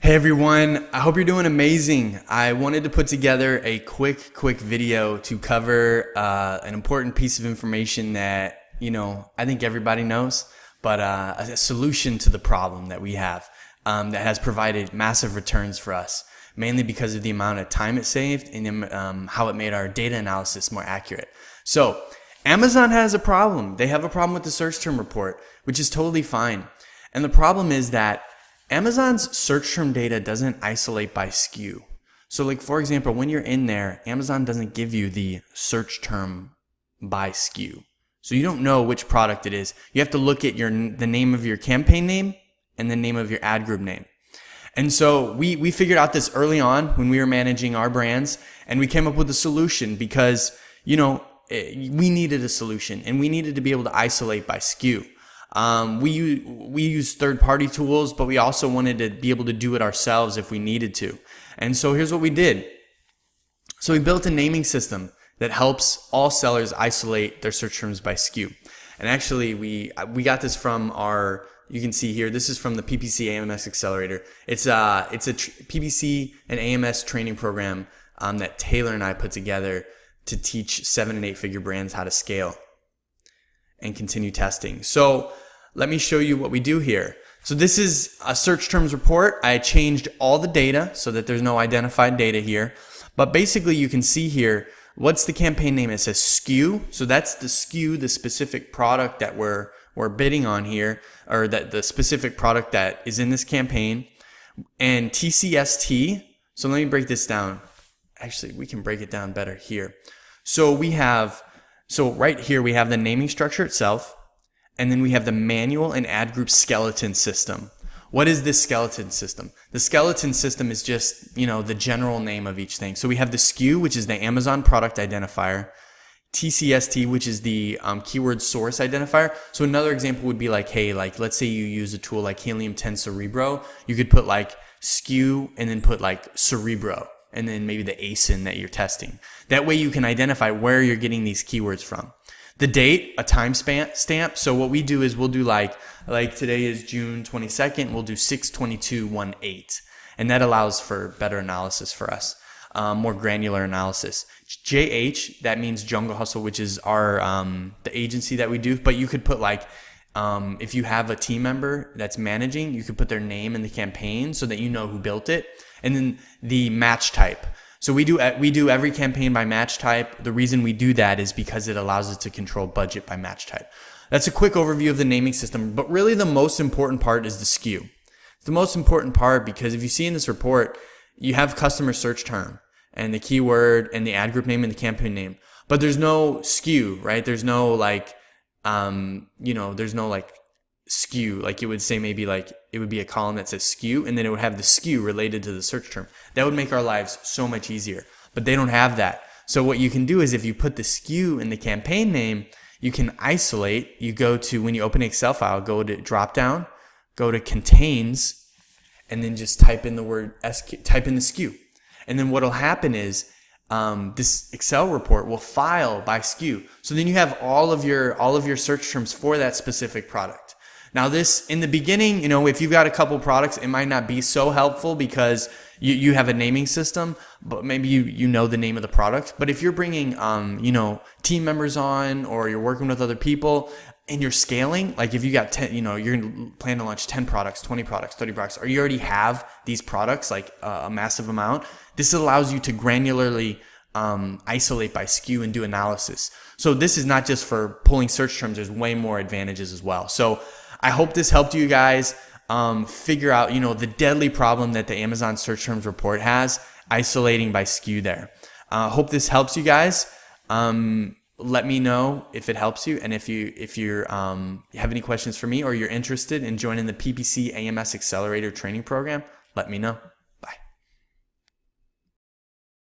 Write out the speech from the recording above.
Hey everyone, I hope you're doing amazing. I wanted to put together a quick video to cover an important piece of information that, I think everybody knows, but a solution to the problem that we have that has provided massive returns for us, mainly because of the amount of time it saved and how it made our data analysis more accurate. So Amazon has a problem. They have a problem with the search term report, which is totally fine. And the problem is that Amazon's search term data doesn't isolate by SKU. So like, for example, when you're in there, Amazon doesn't give you the search term by SKU. So you don't know which product it is. You have to look at the name of your campaign name and the name of your ad group name. And so we figured out this early on when we were managing our brands, and we came up with a solution because, we needed a solution and we needed to be able to isolate by SKU. We use third-party tools, but we also wanted to be able to do it ourselves if we needed to. And so here's what we did. So we built a naming system that helps all sellers isolate their search terms by SKU. And actually, we got this from you can see here, this is from the PPC AMS Accelerator. It's a PPC and AMS training program that Taylor and I put together to teach 7- and 8-figure brands how to scale and continue testing. So let me show you what we do here. So this is a search terms report. I changed all the data so that there's no identified data here. But basically you can see here, what's the campaign name? It says SKU. So that's the SKU, the specific product that we're bidding on here, or that the specific product that is in this campaign. And TCST. So let me break this down. Actually, we can break it down better here. So right here we have the naming structure itself, and then we have the manual and ad group skeleton system. What is this skeleton system? The skeleton system is just, the general name of each thing. So we have the SKU, which is the Amazon product identifier, TCST, which is the keyword source identifier. So another example would be like, hey, let's say you use a tool like Helium 10 Cerebro. You could put like SKU and then put like Cerebro, and then maybe the ASIN that you're testing. That way you can identify where you're getting these keywords from. The date, a time stamp. So what we do is we'll do like today is June 22nd, we'll do 6/22/18. And that allows for better analysis for us, more granular analysis. JH, that means Jungle Hustle, which is our the agency that we do. But you could put if you have a team member that's managing, you could put their name in the campaign so that you know who built it. And then the match type. So we do every campaign by match type. The reason we do that is because it allows us to control budget by match type. That's a quick overview of the naming system, but really the most important part is the SKU. It's the most important part because if you see in this report, you have customer search term and the keyword and the ad group name and the campaign name, but there's no SKU, right? There's no there's no SKU, like it would say maybe it would be a column that says SKU, and then it would have the SKU related to the search term. That would make our lives so much easier, but they don't have that. So what you can do is if you put the SKU in the campaign name, you can isolate. You go to, when you open an Excel file, go to drop down, go to contains, and then just type in the SKU. And then what'll happen is this Excel report will file by SKU. So then you have all of your search terms for that specific product. Now this, in the beginning, if you've got a couple products, it might not be so helpful because you have a naming system, but maybe you know the name of the product. But if you're bringing, team members on, or you're working with other people and you're scaling, like if you got 10, you're going to plan to launch 10 products, 20 products, 30 products, or you already have these products, like a massive amount, this allows you to granularly isolate by SKU and do analysis. So this is not just for pulling search terms. There's way more advantages as well. So I hope this helped you guys figure out, the deadly problem that the Amazon search terms report has, isolating by SKU there. Hope this helps you guys. Let me know if it helps you, and if you have any questions for me, or you're interested in joining the PPC AMS Accelerator training program, let me know.